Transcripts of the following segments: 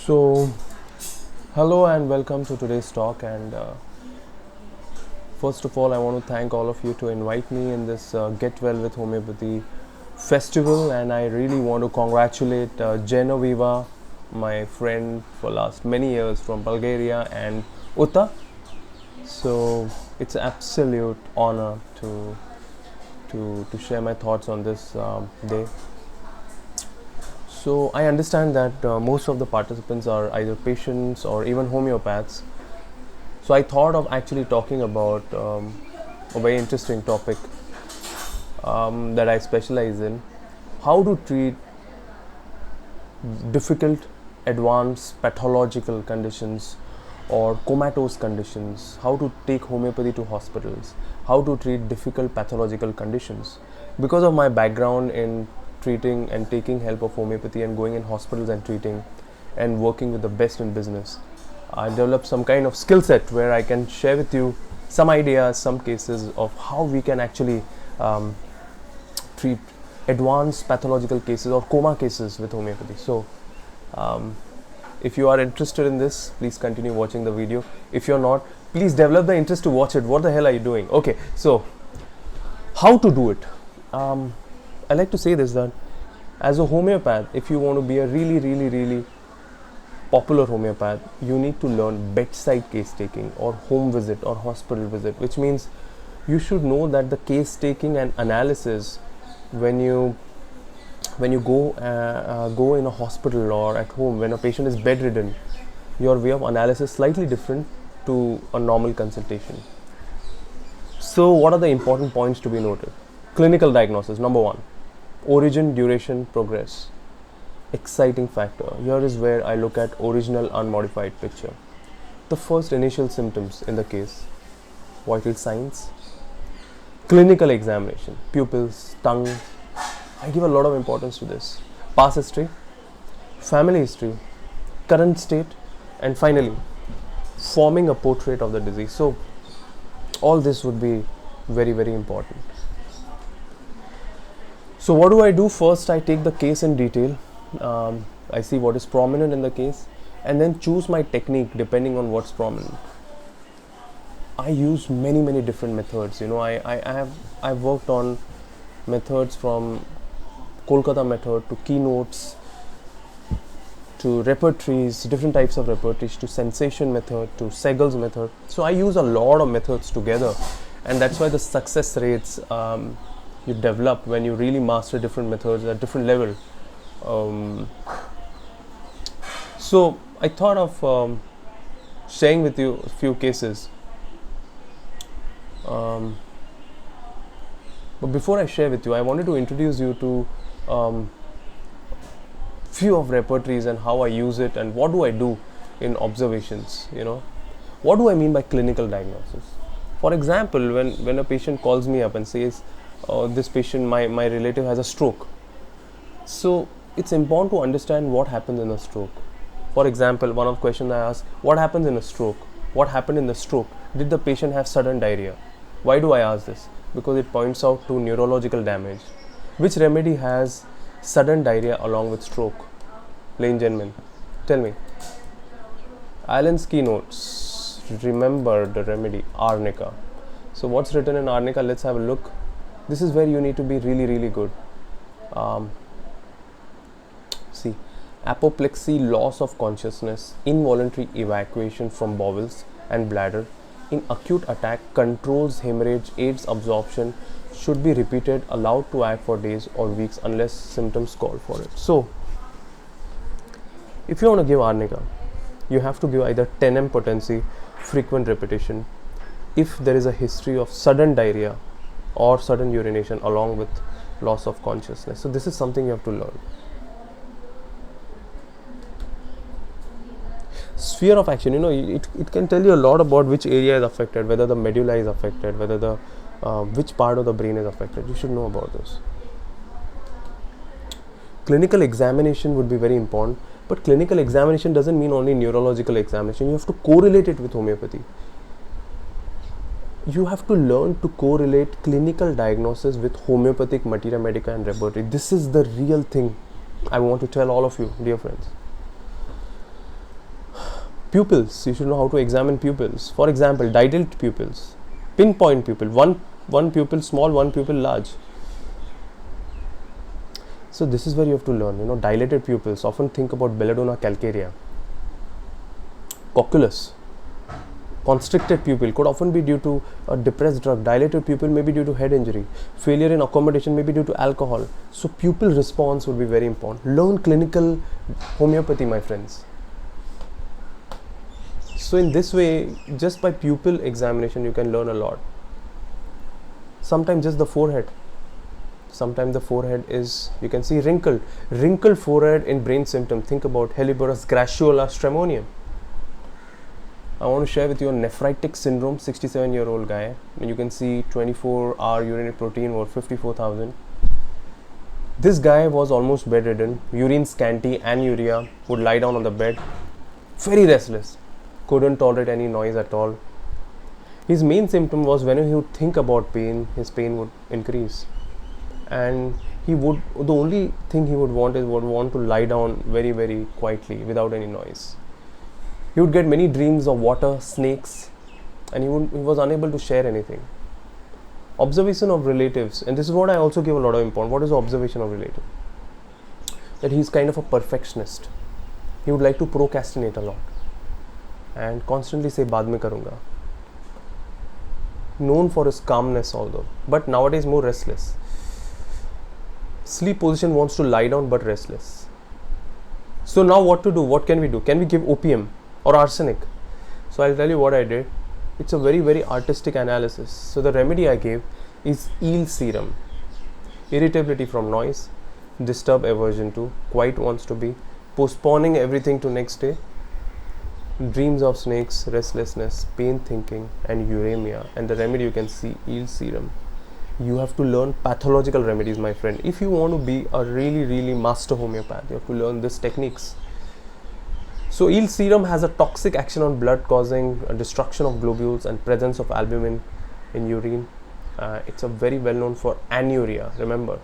So, hello and welcome to today's talk. And first of all, I want to thank all of you to invite me in this Get Well with Homeopathy festival. And I really want to congratulate Genoviva, my friend for last many years from Bulgaria, and Uta. So it's an absolute honor to share my thoughts on this day. So I understand that most of the participants are either patients or even homeopaths. So I thought of actually talking about a very interesting topic that I specialize in: how to treat difficult, advanced pathological conditions or comatose conditions, how to take homeopathy to hospitals, how to treat difficult pathological conditions. Because of my background in treating and taking help of homeopathy and going in hospitals and treating and working with the best in business, I developed some kind of skill set where I can share with you some ideas, some cases of how we can actually treat advanced pathological cases or coma cases with homeopathy. So if you are interested in this, please continue watching the video. If you're not, please develop the interest to watch it. What the hell are you doing? Okay, so how to do it? I like to say this, that as a homeopath, if you want to be a really popular homeopath, you need to learn bedside case taking or home visit or hospital visit, which means you should know that the case taking and analysis when you go in a hospital or at home when a patient is bedridden, your way of analysis is slightly different to a normal consultation. So what are the important points to be noted? Clinical diagnosis, number one: origin, duration, progress. Exciting factor. Here is where I look at original unmodified picture. The first initial symptoms in the case, vital signs, clinical examination, pupils, tongue. I give a lot of importance to this. Past history, family history, current state, and finally forming a portrait of the disease. So all this would be very important. So what do I do? First, I take the case in detail. I see what is prominent in the case and then choose my technique depending on what's prominent. I use many different methods. I've worked on methods from Kolkata method to keynotes to repertories, different types of repertories, to sensation method, to Segal's method. So I use a lot of methods together, and that's why the success rates you develop when you really master different methods at different level. So I thought of sharing with you a few cases. But before I share with you, I wanted to introduce you to few of repertories and how I use it and what do I do in observations. What do I mean by clinical diagnosis? For example, when a patient calls me up and says, this patient, my relative has a stroke. So it's important to understand what happens in a stroke. For example, one of the questions I ask: what happens in a stroke? What happened in the stroke? Did the patient have sudden diarrhea? Why do I ask this? Because it points out to neurological damage. Which remedy has sudden diarrhea along with stroke? Ladies and gentlemen, tell me. Allen's keynotes. Remember the remedy, arnica. So what's written in arnica? Let's have a look. This is where you need to be really good. See, apoplexy, loss of consciousness, involuntary evacuation from bowels and bladder. In acute attack, controls hemorrhage, aids absorption, should be repeated, allowed to act for days or weeks unless symptoms call for it. So, if you want to give arnica, you have to give either 10 potency, frequent repetition, if there is a history of sudden diarrhea or sudden urination along with loss of consciousness. So this is something you have to learn. Sphere of action, it can tell you a lot about which area is affected, whether the medulla is affected, whether the which part of the brain is affected. You should know about this. Clinical examination would be very important, but clinical examination doesn't mean only neurological examination. You have to correlate it with homeopathy. You have to learn to correlate clinical diagnosis with homeopathic materia medica and repertory. This is the real thing I want to tell all of you, dear friends. Pupils, you should know how to examine pupils. For example, dilate pupils, pinpoint pupil, one pupil small, one pupil large. So this is where you have to learn. Dilated pupils, often think about belladonna calcarea. Cocculus, constricted pupil, could often be due to a depressed drug. Dilated pupil may be due to head injury. Failure in accommodation may be due to alcohol. So pupil response would be very important. Learn clinical homeopathy, my friends. So in this way, just by pupil examination, you can learn a lot. Sometimes just the forehead. Sometimes the forehead is, you can see wrinkled forehead in brain symptom. Think about Helleborus graciolus stramonium. I want to share with you a nephritic syndrome, 67-year-old guy. And you can see 24-hour urinary protein over 54,000. This guy was almost bedridden, urine scanty, anuria, would lie down on the bed, very restless, couldn't tolerate any noise at all. His main symptom was when he would think about pain, his pain would increase. And the only thing he would want to lie down very, very quietly without any noise. He would get many dreams of water, snakes, and he was unable to share anything. Observation of relatives, and this is what I also give a lot of importance. What is the observation of relative? That he's kind of a perfectionist. He would like to procrastinate a lot and constantly say baad mein karunga. Known for his calmness although, but nowadays more restless. Sleep position, wants to lie down but restless. So now what to do? What can we do? Can we give opium or arsenic? So I'll tell you what I did. It's a very, very artistic analysis. So the remedy I gave is eel serum. Irritability from noise, disturb aversion to, quiet wants to be, postponing everything to next day, dreams of snakes, restlessness, pain thinking, and uremia. And the remedy you can see, eel serum. You have to learn pathological remedies, my friend. If you want to be a really, really master homeopath, you have to learn these techniques. So eel serum has a toxic action on blood, causing a destruction of globules and presence of albumin in urine. It's a very well known for anuria, remember.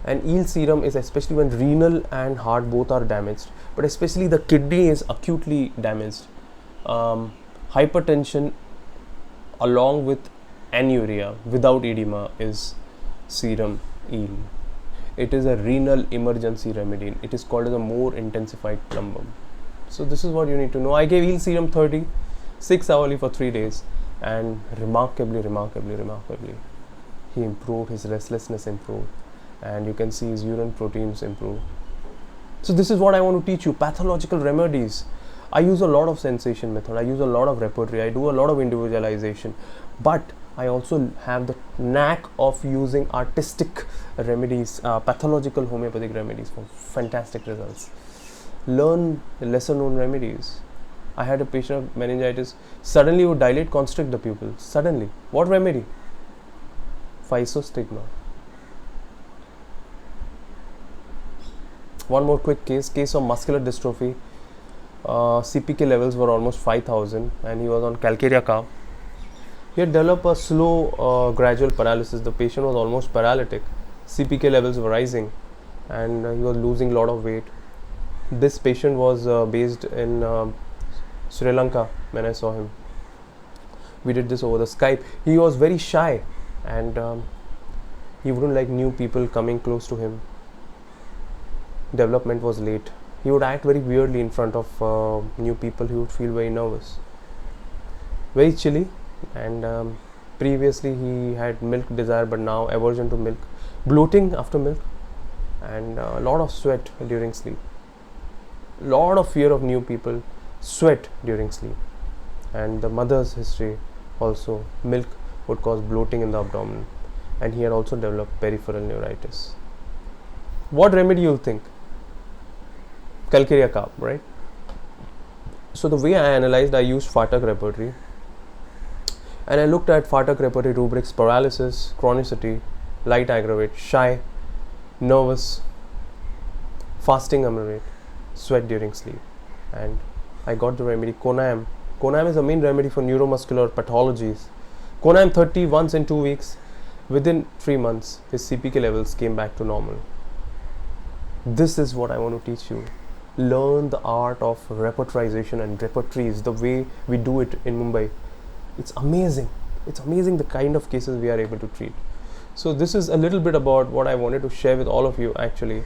And eel serum is especially when renal and heart both are damaged, but especially the kidney is acutely damaged. Hypertension along with anuria without edema is serum eel. It is a renal emergency remedy. It is called as a more intensified plumbum. So this is what you need to know. I gave eel serum 30, 6 hourly for 3 days, and remarkably, he improved, his restlessness improved, and you can see his urine proteins improve. So this is what I want to teach you, pathological remedies. I use a lot of sensation method, I use a lot of repertory, I do a lot of individualization, but I also have the knack of using artistic remedies, pathological homeopathic remedies for fantastic results. Learn lesser known remedies. I had a patient of meningitis, suddenly would dilate, constrict the pupil. Suddenly. What remedy? Physostigma. One more quick case of muscular dystrophy. CPK levels were almost 5,000 and he was on calcarea carb. He had developed a slow, gradual paralysis. The patient was almost paralytic. CPK levels were rising and he was losing a lot of weight. This patient was based in Sri Lanka when I saw him. We did this over the Skype. He was very shy and he wouldn't like new people coming close to him. Development was late. He would act very weirdly in front of new people. He would feel very nervous. Very chilly. And previously he had milk desire, but now aversion to milk, bloating after milk, and a lot of sweat during sleep, lot of fear of new people, sweat during sleep. And the mother's history also, milk would cause bloating in the abdomen, and he had also developed peripheral neuritis. What remedy you think? Calcarea carb, right? So the way I analyzed, I used FATAC repertory. And I looked at FATAC repertory rubrics: paralysis, chronicity, light aggravate, shy, nervous, fasting aggravate, sweat during sleep. And I got the remedy Conam. Conam is the main remedy for neuromuscular pathologies. Conam 30 once in 2 weeks. Within 3 months, his CPK levels came back to normal. This is what I want to teach you. learn the art of repertorization and repertories the way we do it in Mumbai. It's amazing. It's amazing the kind of cases we are able to treat. So this is a little bit about what I wanted to share with all of you, actually,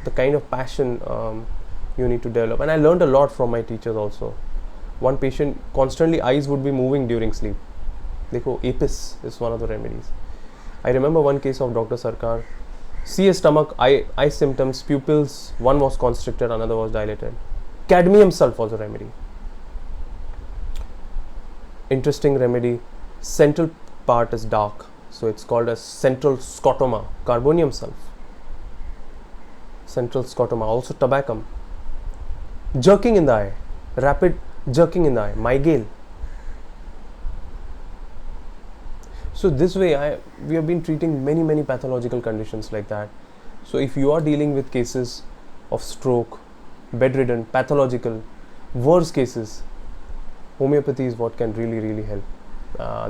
the kind of passion you need to develop. And I learned a lot from my teachers also. One patient, constantly eyes would be moving during sleep. Dekho, APIS is one of the remedies. I remember one case of Dr. Sarkar. CA stomach, eye symptoms, pupils, one was constricted, another was dilated. Cadmium sulf was a remedy. Interesting remedy. Central part is dark, so it's called as central scotoma. Carbonium sulf. Central scotoma. Also tabacum. Jerking in the eye. Rapid jerking in the eye. Mygale. So this way we have been treating many pathological conditions like that. So if you are dealing with cases of stroke, bedridden, pathological, worse cases, homeopathy is what can really help.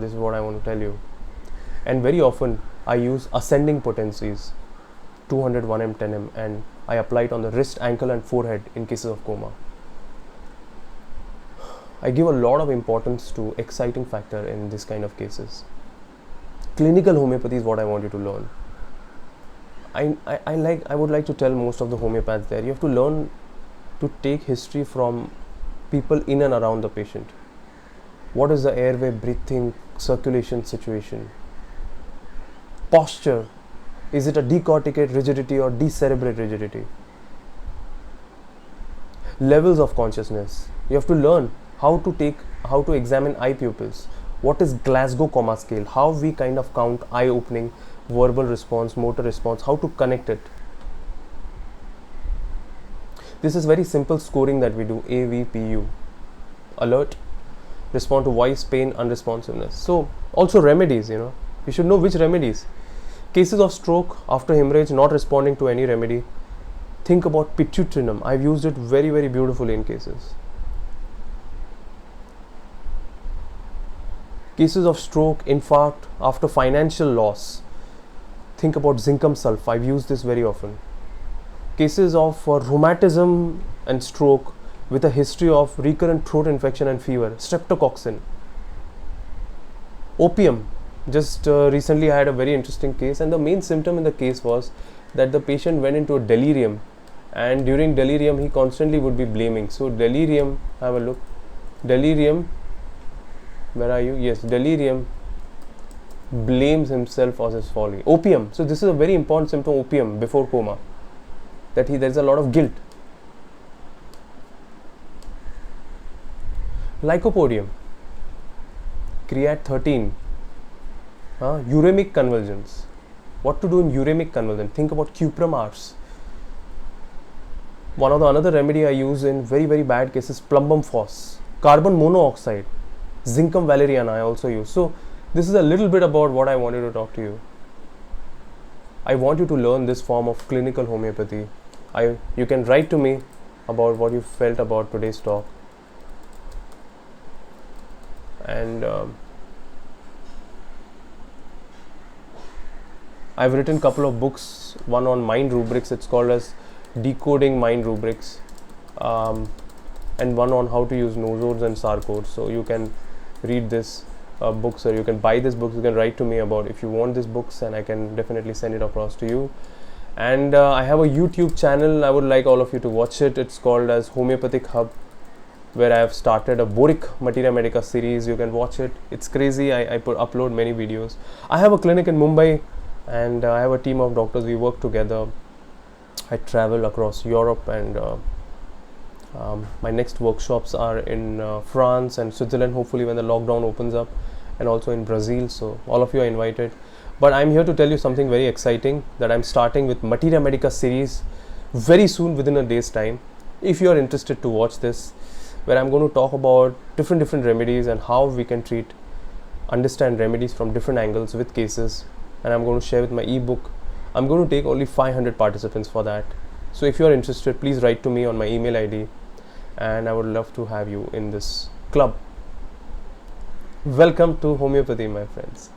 This is what I want to tell you. And very often I use ascending potencies, 200, 1m, 10m, and I apply it on the wrist, ankle and forehead in cases of coma. I give a lot of importance to exciting factor in this kind of cases. Clinical homeopathy is what I want you to learn. I would like to tell most of the homeopaths there, you have to learn to take history from people in and around the patient. What is the airway, breathing, circulation situation? Posture. Is it a decorticate rigidity or decerebrate rigidity? Levels of consciousness. You have to learn how to examine eye pupils. What is Glasgow Coma Scale? How we kind of count eye opening, verbal response, motor response, how to connect it. This is very simple scoring that we do, AVPU. Alert, respond to voice, pain, unresponsiveness. So also remedies, you should know which remedies. Cases of stroke after hemorrhage, not responding to any remedy. Think about pitutrinum. I've used it very beautifully in cases. Cases of stroke, infarct, after financial loss, think about zinc sulf. I've used this very often. Cases of rheumatism and stroke with a history of recurrent throat infection and fever, streptococcin. Opium. Just recently I had a very interesting case, and the main symptom in the case was that the patient went into a delirium, and during delirium he constantly would be blaming. So delirium, have a look. Delirium, where are you? Yes, delirium, blames himself for his folly. Opium. So this is a very important symptom, opium, before coma, that there is a lot of guilt. Lycopodium, create 13, uremic convulsions. What to do in uremic convulsion? Think about cuprum ars. One of the another remedy I use in very bad cases, plumbum phos, carbon monoxide, zincum valeriana I also use. So this is a little bit about what I wanted to talk to you. I want you to learn this form of clinical homeopathy. You can write to me about what you felt about today's talk. And I've written a couple of books, one on mind rubrics, it's called as Decoding Mind Rubrics, and one on how to use noswords and sarcodes. So you can read this books, or you can buy this books. You can write to me about if you want these books, and I can definitely send it across to you. And I have a YouTube channel. I would like all of you to watch it. It's called as Homeopathic Hub, where I have started a Boric Materia Medica series. You can watch it. It's crazy. I upload many videos. I have a clinic in Mumbai, and I have a team of doctors. We work together. I travel across Europe, and my next workshops are in France and Switzerland, hopefully when the lockdown opens up, and also in Brazil. So all of you are invited. But I'm here to tell you something very exciting, that I'm starting with Materia Medica series very soon, within a day's time. If you are interested to watch this, where I'm going to talk about different remedies and how we can understand remedies from different angles with cases, and I'm going to share with my ebook. I'm going to take only 500 participants for that. So if you are interested, please write to me on my email ID, and I would love to have you in this club. Welcome to homeopathy, my friends.